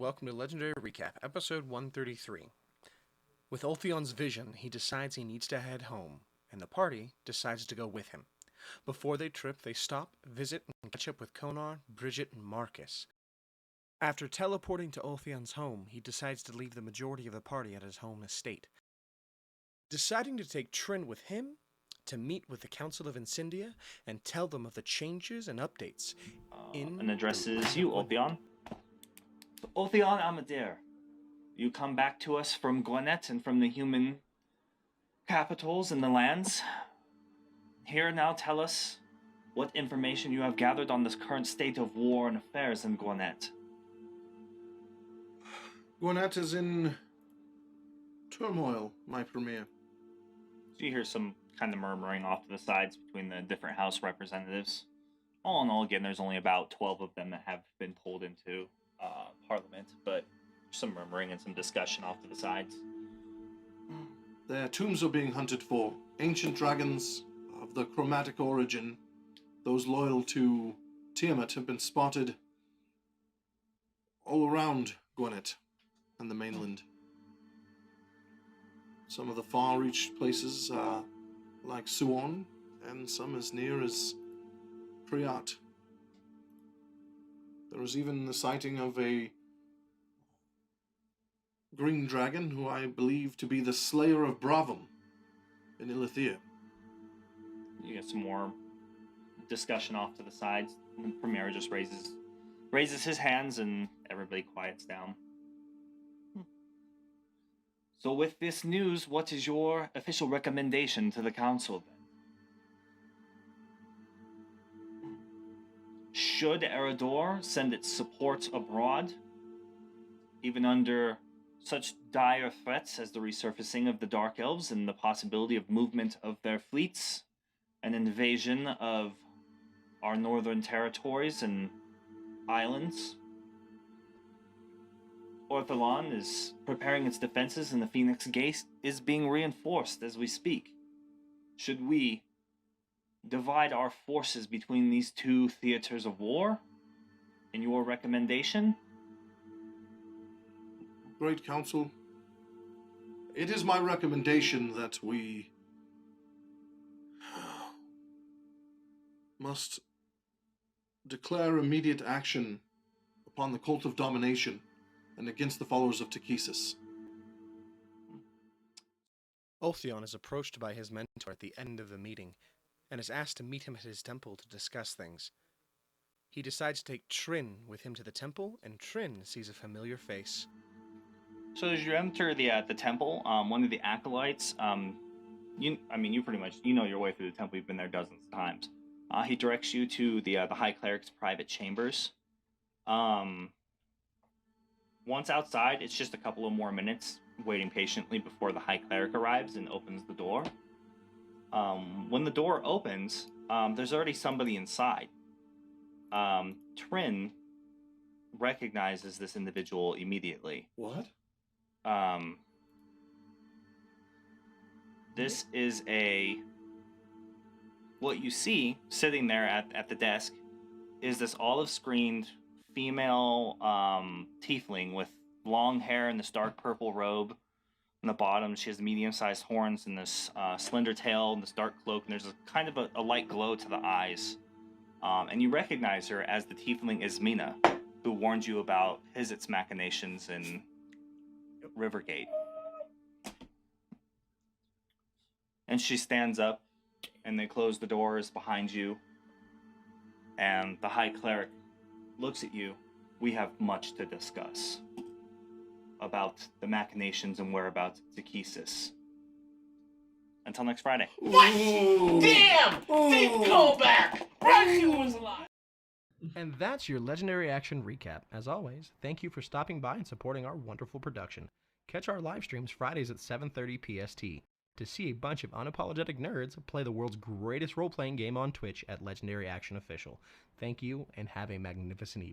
welcome to Legendary Recap, episode 133. With Ulthion's vision, he decides he needs to head home, and the party decides to go with him. Before they trip, they stop, visit, and catch up with Konar, Bridget, and Marcus. After teleporting to Ulthion's home, he decides to leave the majority of the party at his home estate. Deciding to take Trin with him, to meet with the Council of Incendia, and tell them of the changes and updates and addresses you, Ulthion. Ulthion Amadir, you come back to us from Gwinnett and from the human capitals and the lands. Here now, tell us what information you have gathered on this current state of war and affairs in Gwinnett. Gwinnett is in turmoil, my premier. So you hear some kind of murmuring off to the sides between the different House representatives. All in all, again, there's only about 12 of them that have been pulled into Parliament, but some murmuring and some discussion off to the sides. Their tombs are being hunted for. Ancient dragons of the chromatic origin, those loyal to Tiamat, have been spotted all around Gwinnett and the mainland. Some of the far-reached places like Suon, and some as near as Priat. There was even the sighting of a green dragon, who I believe to be the slayer of Bravam in Ilithia. You get some more discussion off to the sides. The Premier just raises his hands and everybody quiets down. So with this news, what is your official recommendation to the council then? Should Eredor send its support abroad, even under such dire threats as the resurfacing of the Dark Elves and the possibility of movement of their fleets, an invasion of our northern territories and islands? Ortholon is preparing its defenses and the Phoenix Gate is being reinforced as we speak. Should we divide our forces between these two theaters of war? In your recommendation? Great Council, it is my recommendation that we must declare immediate action upon the cult of domination and against the followers of Takesis. Ulthion is approached by his mentor at the end of the meeting, and is asked to meet him at his temple to discuss things. He decides to take Trin with him to the temple, and Trin sees a familiar face. So as you enter the temple, one of the acolytes, you pretty much know your way through the temple. You've been there dozens of times. He directs you to the High Cleric's private chambers. Once outside, it's just a couple of more minutes waiting patiently before the High Cleric arrives and opens the door. When the door opens, there's already somebody inside. Trin recognizes this individual immediately. What? This is what you see sitting there at the desk is this olive-screened female tiefling with long hair and this dark purple robe. On the bottom, she has medium-sized horns and this slender tail and this dark cloak, and there's a kind of a light glow to the eyes. And you recognize her as the tiefling Ismina, who warned you about Hizit's machinations in Rivergate. And she stands up, and they close the doors behind you, and the High Cleric looks at you. We have much to discuss about the machinations and whereabouts of Takesis. Until next Friday. What? Damn! Didn't go back! Rescue was alive! And that's your Legendary Action Recap. As always, thank you for stopping by and supporting our wonderful production. Catch our live streams Fridays at 7:30 PST to see a bunch of unapologetic nerds play the world's greatest role-playing game on Twitch at Legendary Action Official. Thank you, and have a magnificent evening.